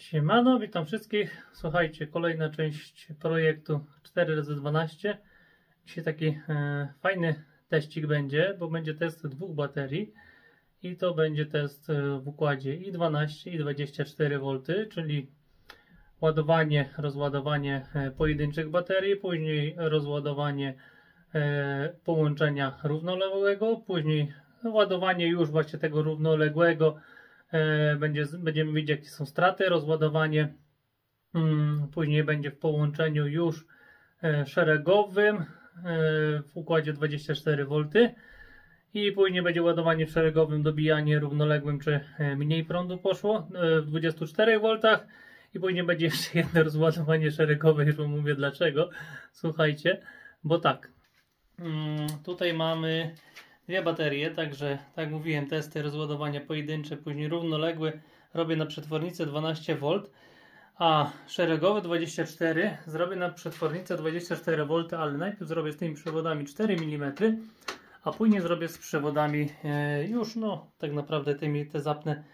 Siemano, witam wszystkich. Słuchajcie, kolejna część projektu 4x12. Dzisiaj taki fajny teścik będzie, bo będzie test dwóch baterii i to będzie test w układzie i 12 i 24 V, czyli ładowanie, rozładowanie pojedynczych baterii, później rozładowanie połączenia równoległego, później ładowanie już właśnie tego równoległego. Będziemy widzieć, jakie są straty, rozładowanie później będzie w połączeniu już szeregowym w układzie 24 V i później będzie ładowanie w szeregowym, dobijanie równoległym, czy mniej prądu poszło w 24 V i później będzie jeszcze jedno rozładowanie szeregowe, już wam mówię dlaczego. Słuchajcie, bo tak, tutaj mamy dwie baterie, także tak jak mówiłem, testy rozładowania pojedyncze, później równoległe robię na przetwornicę 12 V, a szeregowy 24 zrobię na przetwornicę 24 V, ale najpierw zrobię z tymi przewodami 4 mm, a później zrobię z przewodami już tak naprawdę te zapnę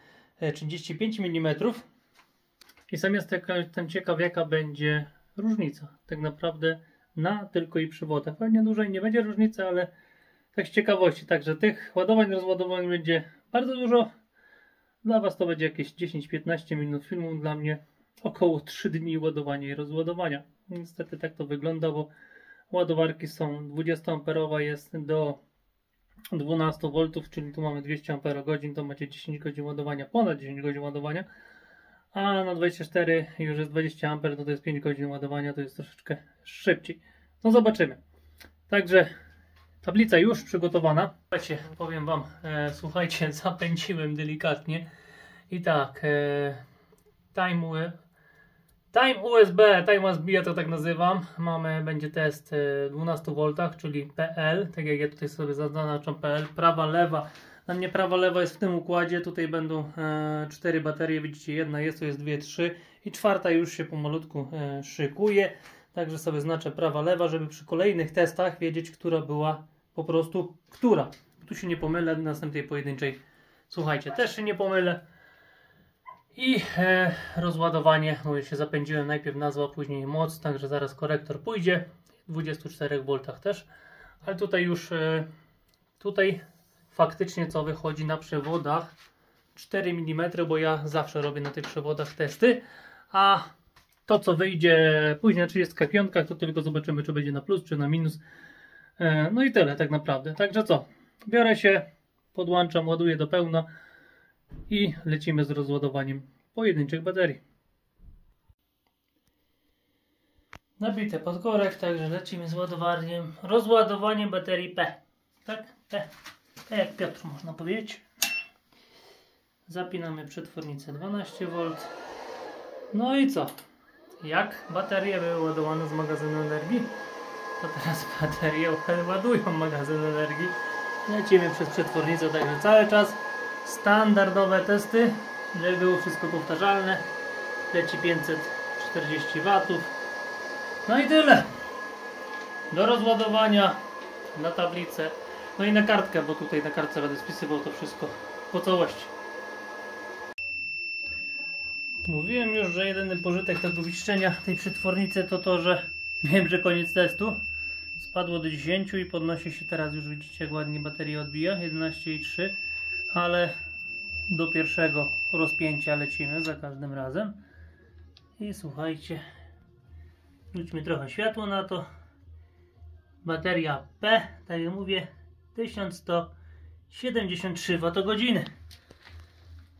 35 mm. I sam jestem ciekaw, jaka będzie różnica tak naprawdę na tylko i przewodach. Pewnie dłużej nie będzie różnicy, ale tak z ciekawości. Także tych ładowań, rozładowań będzie bardzo dużo. Dla Was to będzie jakieś 10-15 minut filmu, dla mnie około 3 dni ładowania i rozładowania. Niestety tak to wygląda, bo ładowarki są 20 amperowa, jest do 12 V, czyli tu mamy 200 Ah, to macie 10 godzin ładowania, ponad 10 godzin ładowania, a na 24 już jest 20 A, to jest 5 godzin ładowania, to jest troszeczkę szybciej. No zobaczymy. Także tablica już przygotowana. Powiem Wam, słuchajcie, zapędziłem delikatnie i tak, Time USB, ja to tak nazywam. Będzie test 12 V, czyli PL, tak jak ja tutaj sobie zaznaczam PL, prawa, lewa. Na mnie prawa, lewa jest w tym układzie, tutaj będą 4 baterie, widzicie, jedna jest, to jest 2, 3 i czwarta już się pomalutku szykuje. Także sobie znaczę prawa, lewa, żeby przy kolejnych testach wiedzieć, która była po prostu która. Tu się nie pomylę, w następnej pojedynczej, słuchajcie, też się nie pomylę. I rozładowanie, bo się zapędziłem, najpierw nazwa, później moc, także zaraz korektor pójdzie, w 24 V też, ale tutaj już, tutaj faktycznie co wychodzi na przewodach 4 mm, bo ja zawsze robię na tych przewodach testy, a to co wyjdzie później na 35, to tylko zobaczymy, czy będzie na plus, czy na minus. No i tyle tak naprawdę. Także co? Biorę się, podłączam, ładuję do pełna i lecimy z rozładowaniem pojedynczych baterii. Nabite pod korek, także lecimy z ładowaniem, rozładowaniem baterii P. Tak? P. P jak Piotr, można powiedzieć. Zapinamy przetwornicę 12 V. No i co? Jak baterie były ładowane z magazynu energii, to teraz baterie ładują magazyn energii. Lecimy przez przetwornicę, także cały czas standardowe testy, żeby było wszystko powtarzalne. Leci 540 W. No i tyle. Do rozładowania na tablicę, no i na kartkę, bo tutaj na kartce będę spisywał to wszystko po całości. Mówiłem już, że jedyny pożytek tego wyczyszczenia tej przetwornicy to to, że wiem, że koniec testu. Spadło do 10 i podnosi się teraz, już widzicie, jak ładnie bateria odbija, 11,3, ale do pierwszego rozpięcia lecimy za każdym razem. I słuchajcie, rzućmy trochę światło na to. Bateria P, tak jak mówię, 1173 Wh.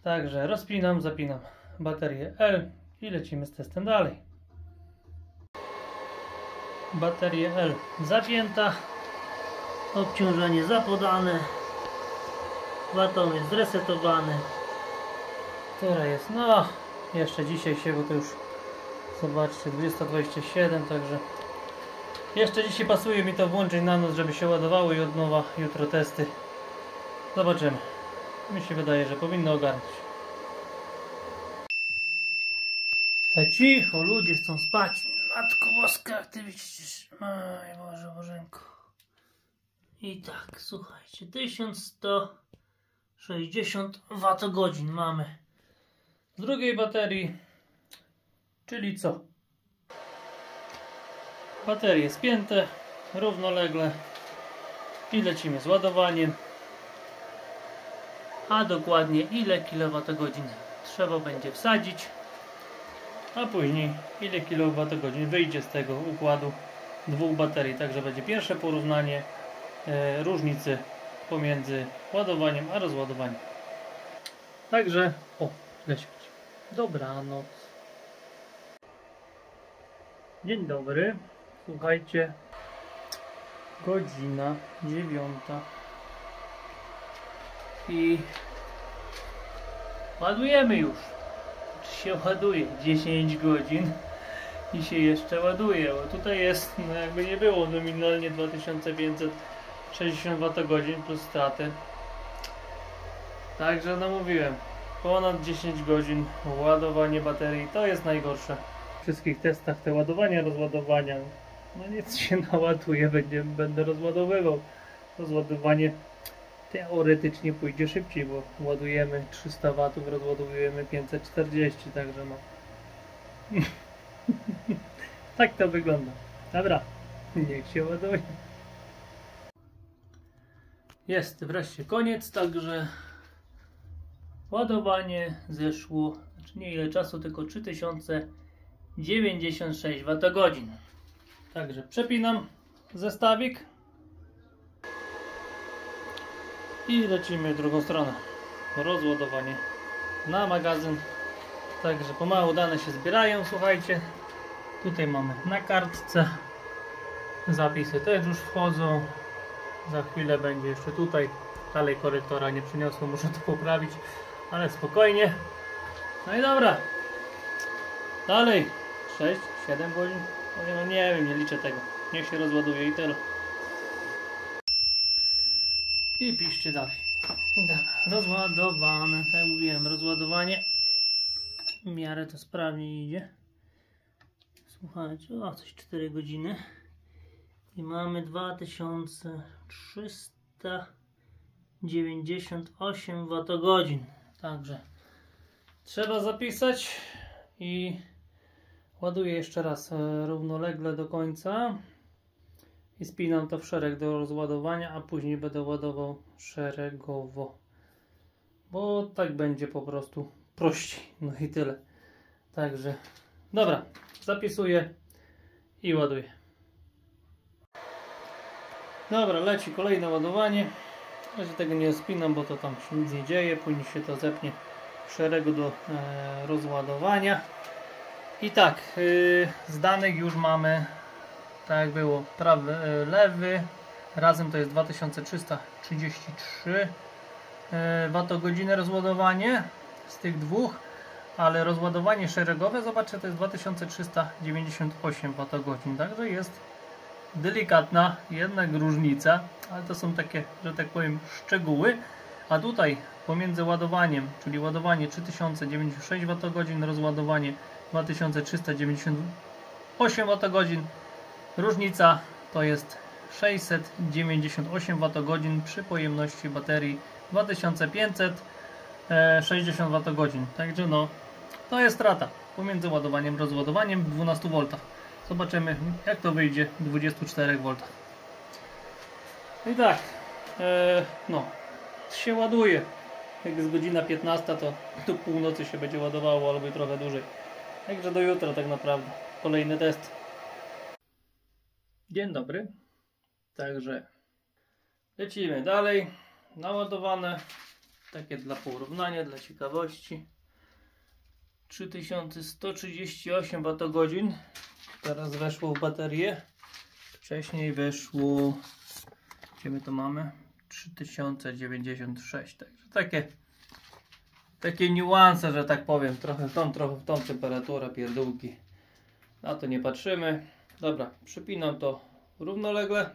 Także rozpinam, zapinam baterię L i lecimy z testem dalej. Bateria L zapięta, obciążenie zapodane, waton jest zresetowany. Teraz jest, jeszcze dzisiaj się, bo to już zobaczcie, 20:27, także jeszcze dzisiaj pasuje mi to włączyć na noc, żeby się ładowało i od nowa jutro testy. Zobaczymy. Mi się wydaje, że powinno ogarnąć. Tak cicho, ludzie chcą spać. Matko Boska, ty widzisz. Oj Boże, Bożenko. I tak, słuchajcie, 1160 Wh mamy. Z drugiej baterii Czyli co? Baterie spięte równolegle i lecimy z ładowaniem. A dokładnie ile kWh trzeba będzie wsadzić, a później ile kWh wyjdzie z tego układu dwóch baterii. Także będzie pierwsze porównanie różnicy pomiędzy ładowaniem a rozładowaniem. Także, źle świeci. Dobranoc. Dzień dobry. Słuchajcie, godzina 9 i ładujemy już. Się ładuje 10 godzin i się jeszcze ładuje, bo tutaj jest, no jakby nie było, nominalnie 2560 Wh plus straty. Także no mówiłem, ponad 10 godzin ładowanie baterii to jest najgorsze. W wszystkich testach te ładowania, rozładowania, no nic się naładuje, będę rozładowywał. Rozładowanie teoretycznie pójdzie szybciej, bo ładujemy 300 W, rozładowujemy 540, także no. Tak to wygląda. Dobra, niech się ładuje. Jest wreszcie koniec, także ładowanie zeszło, znaczy nie ile czasu, tylko 3096 Wh. Także przepinam zestawik i lecimy w drugą stronę. Rozładowanie na magazyn. Także pomału dane się zbierają, słuchajcie. Tutaj mamy na kartce zapisy też już wchodzą. Za chwilę będzie jeszcze tutaj. Dalej korektora nie przyniosło, muszę to poprawić, ale spokojnie. No i dobra. Dalej 6, 7 godzin. No nie wiem, nie liczę tego. Niech się rozładuje i tyle. I piszcie dalej. Dobra, rozładowane. Tak jak mówiłem, rozładowanie w miarę to sprawnie idzie. Słuchajcie, coś 4 godziny. I mamy 2398 Wh. Także trzeba zapisać i ładuję jeszcze raz równolegle do końca i spinam to w szereg do rozładowania, a później będę ładował szeregowo, bo tak będzie po prostu prościej. No i tyle. Także dobra, zapisuję i ładuję. Dobra, leci kolejne ładowanie. Ja się tego nie spinam, bo to tam się nic nie dzieje. Później się to zepnie w szeregu do rozładowania. I tak, z danych już mamy, tak jak było, prawy, lewy. Razem to jest 2333 Wh rozładowanie z tych dwóch. Ale rozładowanie szeregowe, zobaczcie, to jest 2398 Wh. Także jest delikatna jednak różnica, ale to są takie, że tak powiem, szczegóły. A tutaj pomiędzy ładowaniem, czyli ładowanie 3096 Wh, rozładowanie 2398 Wh, różnica to jest 698 Wh przy pojemności baterii 2560 Wh. Także no, to jest strata pomiędzy ładowaniem a rozładowaniem w 12 V. Zobaczymy, jak to wyjdzie w 24 V. I tak, no, się ładuje. Jak jest godzina 15, to do północy się będzie ładowało, albo i trochę dłużej. Także do jutra tak naprawdę. Kolejny test. Dzień dobry. Także lecimy dalej. Naładowane. Takie dla porównania, dla ciekawości. 3138 Wh. Teraz weszło w baterię. Wcześniej weszło, gdzie my to mamy? 3096. Także takie niuanse, że tak powiem. Trochę w tą temperaturę, pierdółki. Na to nie patrzymy. Dobra, przypinam to równolegle.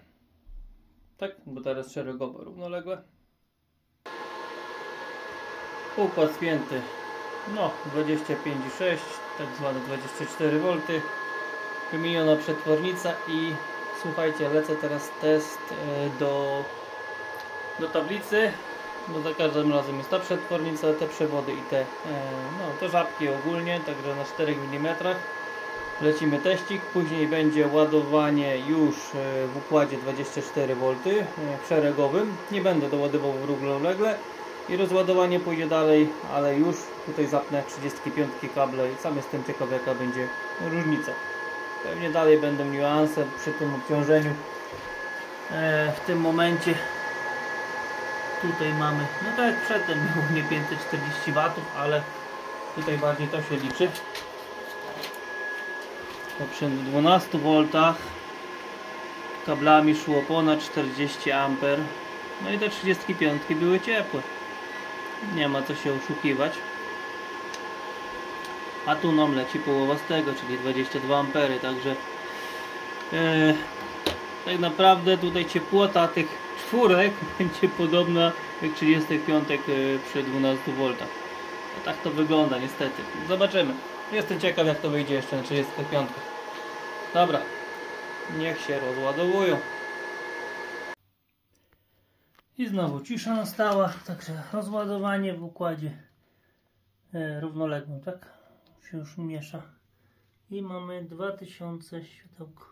Tak, bo teraz szeregowo równolegle. Układ spięty. No, 25,6, tak zwane 24 V. Wymieniona przetwornica i słuchajcie, lecę teraz test do tablicy, bo za każdym razem jest ta przetwornica, te przewody i te żabki ogólnie, także na 4 mm. Lecimy teścik, później będzie ładowanie już w układzie 24V szeregowym. Nie będę doładował równolegle i rozładowanie pójdzie dalej, ale już tutaj zapnę 35 kable i sam jestem ciekaw, jaka będzie różnica. Pewnie dalej będą niuanse przy tym obciążeniu. W tym momencie tutaj mamy, no tak jak przedtem było nie 540 W, ale tutaj bardziej to się liczy. To przy 12 V kablami szło ponad 40 A. No i te 35 były ciepłe. Nie ma co się oszukiwać. A tu nam leci połowa z tego, czyli 22 A. Także tak naprawdę tutaj ciepłota tych czwórek będzie podobna jak 35 przy 12 V. No tak to wygląda niestety. Zobaczymy. Jestem ciekaw, jak to wyjdzie jeszcze na 35. Dobra, niech się rozładowują. I znowu cisza nastała, także rozładowanie w układzie równoległym, tak? Się już miesza. I mamy 2000 światełko.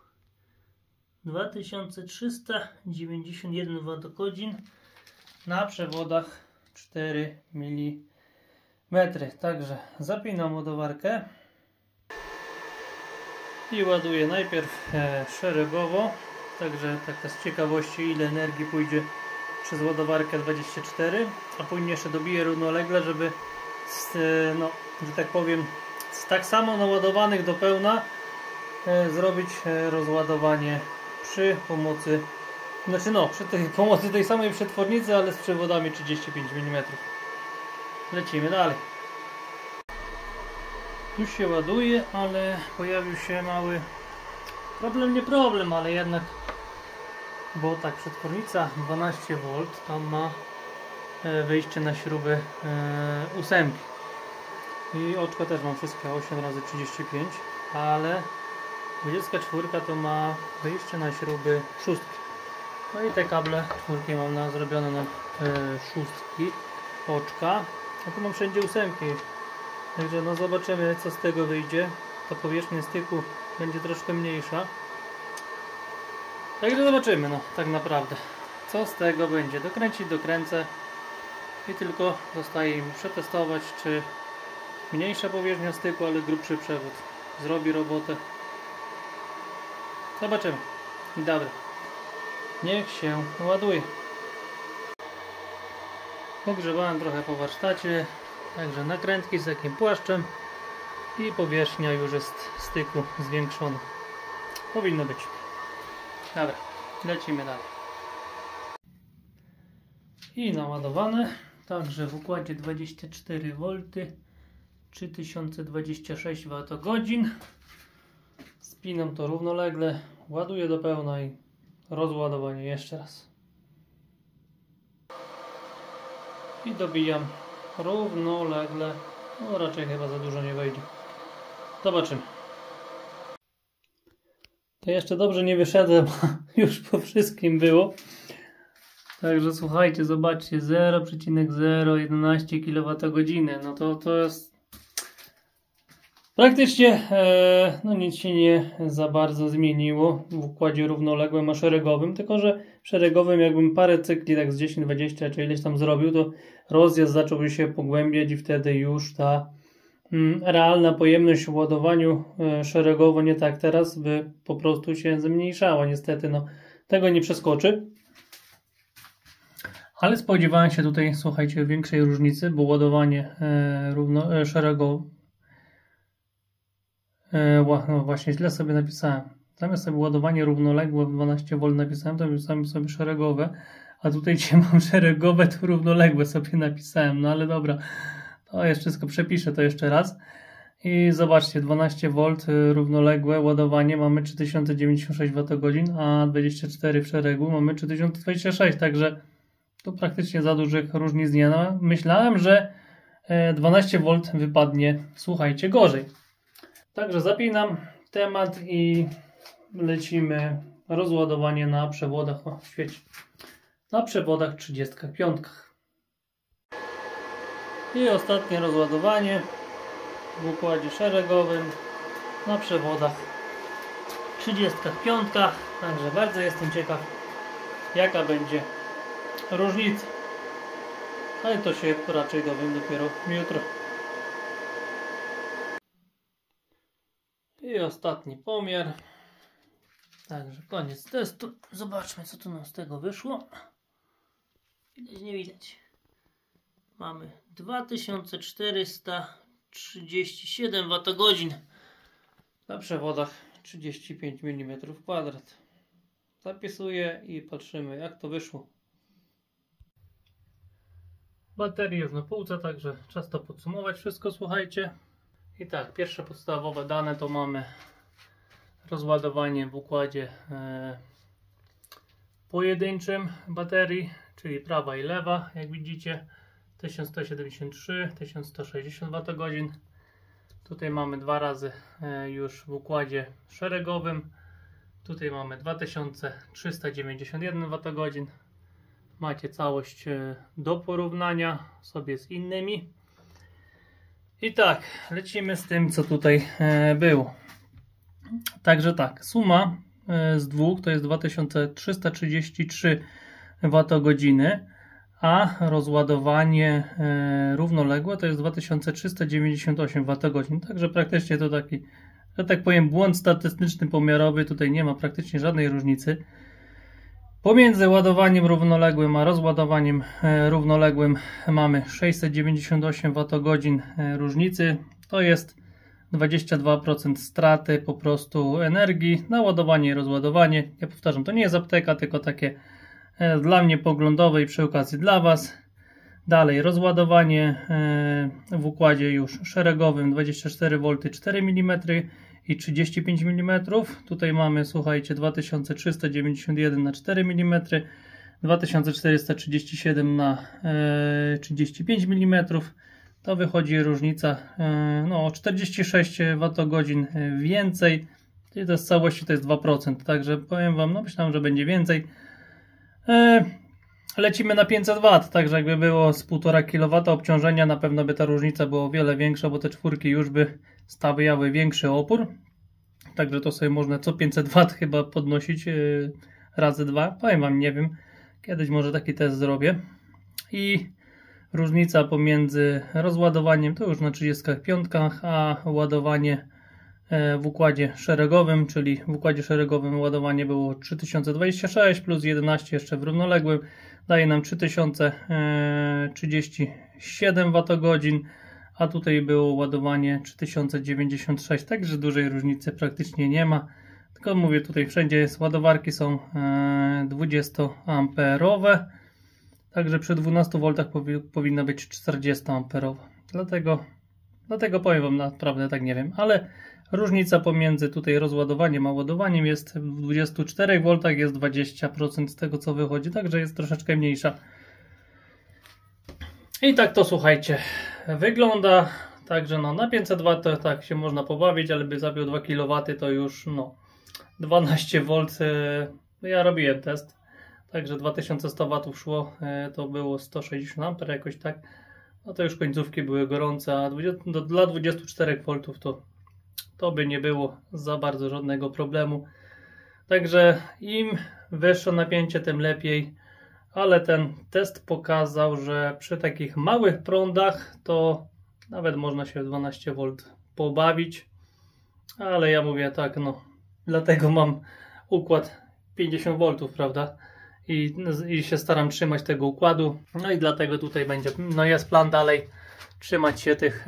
2391 Wh na przewodach 4 mm. Także zapinam ładowarkę i ładuję najpierw szeregowo, także taka z ciekawości, ile energii pójdzie przez ładowarkę 24, a później jeszcze dobiję równolegle, żeby no, że tak powiem, z tak samo naładowanych do pełna zrobić rozładowanie przy pomocy, znaczy no, przy tej pomocy tej samej przetwornicy, ale z przewodami 35 mm. Lecimy dalej. Już się ładuje, ale pojawił się mały problem, nie problem, ale jednak, bo tak, przetwornica 12V tam ma wyjście na śruby 8 i oczko też mam wszystkie 8x35, ale 24 to ma wyjście na śruby 6. No i te kable czwórki mam zrobione na 6 oczka, a tu mam wszędzie 8. Także no zobaczymy, co z tego wyjdzie. Ta powierzchnia styku będzie troszkę mniejsza. Także zobaczymy, no tak naprawdę, co z tego będzie. Dokręcić dokręcę i tylko zostaje im przetestować, czy mniejsza powierzchnia styku, ale grubszy przewód zrobi robotę. Zobaczymy. Dobra, niech się ładuje. Pogrzebałem trochę po warsztacie, także nakrętki z takim płaszczem i powierzchnia już jest styku zwiększona. Powinno być. Dobra, lecimy dalej. I naładowane, także w układzie 24V, 3026 Wh. Spinam to równolegle, ładuję do pełna i rozładowanie jeszcze raz. I dobijam równolegle, no raczej chyba za dużo nie wejdzie. Zobaczymy. To jeszcze dobrze nie wyszedłem, już po wszystkim było. Także słuchajcie, zobaczcie, 0,011 kWh. No to jest praktycznie no nic się nie za bardzo zmieniło w układzie równoległym a szeregowym, tylko że w szeregowym jakbym parę cykli tak z 10-20 czy ileś tam zrobił, to rozjazd zacząłby się pogłębiać i wtedy już ta realna pojemność w ładowaniu szeregowo, nie tak teraz, by po prostu się zmniejszała. Niestety no tego nie przeskoczy. Ale spodziewałem się tutaj, słuchajcie, większej różnicy, bo ładowanie szeregowe, no właśnie źle sobie napisałem. Zamiast sobie ładowanie równoległe w 12V napisałem, to napisałem sobie szeregowe, a tutaj gdzie mam szeregowe, to równoległe sobie napisałem. No ale dobra, to jeszcze wszystko przepiszę to jeszcze raz. I zobaczcie, 12V równoległe ładowanie mamy 3096 Wh, a 24 w szeregu mamy 3026, także to praktycznie za dużych różnic nie ma. Myślałem, że 12V wypadnie, słuchajcie, gorzej. Także zapinam temat i lecimy rozładowanie na przewodach, o świeci, na przewodach 35. I ostatnie rozładowanie w układzie szeregowym na przewodach 35, także bardzo jestem ciekaw, jaka będzie różnica, ale to się raczej dowiem dopiero jutro. I ostatni pomiar, także koniec testu. Zobaczmy, co tu nam z tego wyszło. Widać, nie widać. Mamy 2437 Wh na przewodach 35 mm². Zapisuję i patrzymy, jak to wyszło. Bateria jest na półce, także czas to podsumować wszystko, słuchajcie. I tak, pierwsze podstawowe dane to mamy rozładowanie w układzie pojedynczym baterii, czyli prawa i lewa, jak widzicie, 1173, 1160 Wh. Tutaj mamy dwa razy już w układzie szeregowym. Tutaj mamy 2391 Wh. Macie całość do porównania sobie z innymi. I tak, lecimy z tym, co tutaj było. Także tak, suma z dwóch to jest 2333 Wh, a rozładowanie równoległe to jest 2398 Wh. Także praktycznie to taki, że tak powiem, błąd statystyczny pomiarowy. Tutaj nie ma praktycznie żadnej różnicy. Pomiędzy ładowaniem równoległym a rozładowaniem równoległym mamy 698 Wh różnicy. To jest 22% straty po prostu energii na ładowanie i rozładowanie. Ja powtarzam, to nie jest apteka, tylko takie dla mnie poglądowe i przy okazji dla Was. Dalej rozładowanie w układzie już szeregowym 24 V 4 mm i 35 mm. Tutaj mamy, słuchajcie, 2391 na 4 mm, 2437 na 35 mm. To wychodzi różnica no, o 46 Wh więcej. Czyli to z całości to jest 2%. Także powiem Wam, no myślałem, że będzie więcej. Lecimy na 500 W, także jakby było z 1,5 kW obciążenia, na pewno by ta różnica była o wiele większa, bo te czwórki już by stawiały większy opór. Także to sobie można co 500 W chyba podnosić razy 2. Powiem Wam, nie wiem. Kiedyś może taki test zrobię. I różnica pomiędzy rozładowaniem to już na 35, a ładowanie w układzie szeregowym, czyli w układzie szeregowym ładowanie było 3026 plus 11 jeszcze w równoległym, daje nam 3037 Wh, a tutaj było ładowanie 3096, także dużej różnicy praktycznie nie ma. Tylko mówię, tutaj wszędzie jest, ładowarki są 20 amperowe, także przy 12 V powinna być 40 amperowa. Dlatego powiem Wam, naprawdę tak nie wiem, ale różnica pomiędzy tutaj rozładowaniem a ładowaniem jest w 24 V, jest 20% z tego, co wychodzi, także jest troszeczkę mniejsza. I tak to, słuchajcie, wygląda. Także no, na 500 W to tak się można pobawić, ale by zabił 2 kW to już no 12 V. Ja robiłem test, także 2100 W szło, to było 160 A jakoś tak. No to już końcówki były gorące, a dla 24 V to by nie było za bardzo żadnego problemu. Także im wyższe napięcie, tym lepiej. Ale ten test pokazał, że przy takich małych prądach to nawet można się 12 V pobawić. Ale ja mówię tak, no dlatego mam układ 50 V, prawda? I się staram trzymać tego układu. No i dlatego tutaj będzie, no jest plan dalej trzymać się tych,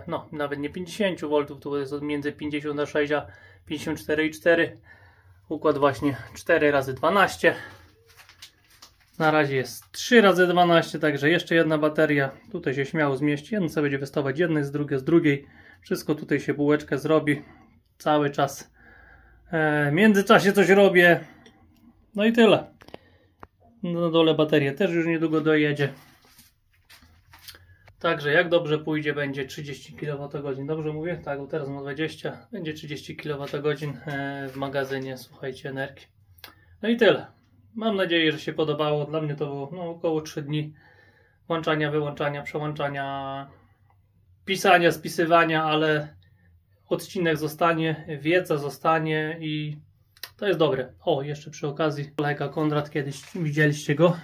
no nawet nie 50 V, to jest między 56 a 54,4. Układ właśnie 4 razy 12. Na razie jest 3 razy 12, także jeszcze jedna bateria. Tutaj się śmiało zmieści. Jedna sobie będzie wystawać jednej, z drugiej. Wszystko tutaj się bułeczkę zrobi. Cały czas. W międzyczasie coś robię. No i tyle. Na dole baterię też już niedługo dojedzie. Także jak dobrze pójdzie, będzie 30 kWh. Dobrze mówię? Tak, bo teraz mam 20. Będzie 30 kWh w magazynie, słuchajcie, energii. No i tyle. Mam nadzieję, że się podobało. Dla mnie to było no, około 3 dni włączania, wyłączania, przełączania, pisania, spisywania, ale odcinek zostanie, wiedza zostanie i to jest dobre. O, jeszcze przy okazji kolega Konrad, kiedyś widzieliście go,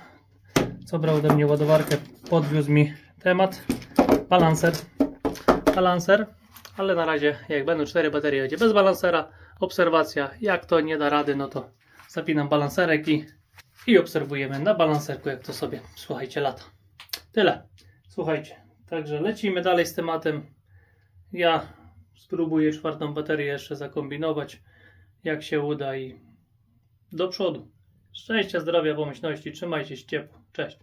co brał ode mnie ładowarkę, podwiózł mi temat. Balancer, ale na razie jak będą 4 baterie, będzie bez balansera. Obserwacja, jak to nie da rady, no to zapinam balanserek i obserwujemy na balanserku, jak to sobie, słuchajcie, lata. Tyle, słuchajcie, także lecimy dalej z tematem. Ja spróbuję 4. baterię jeszcze zakombinować, jak się uda, i do przodu. Szczęścia, zdrowia, pomyślności, trzymajcie się ciepło, cześć.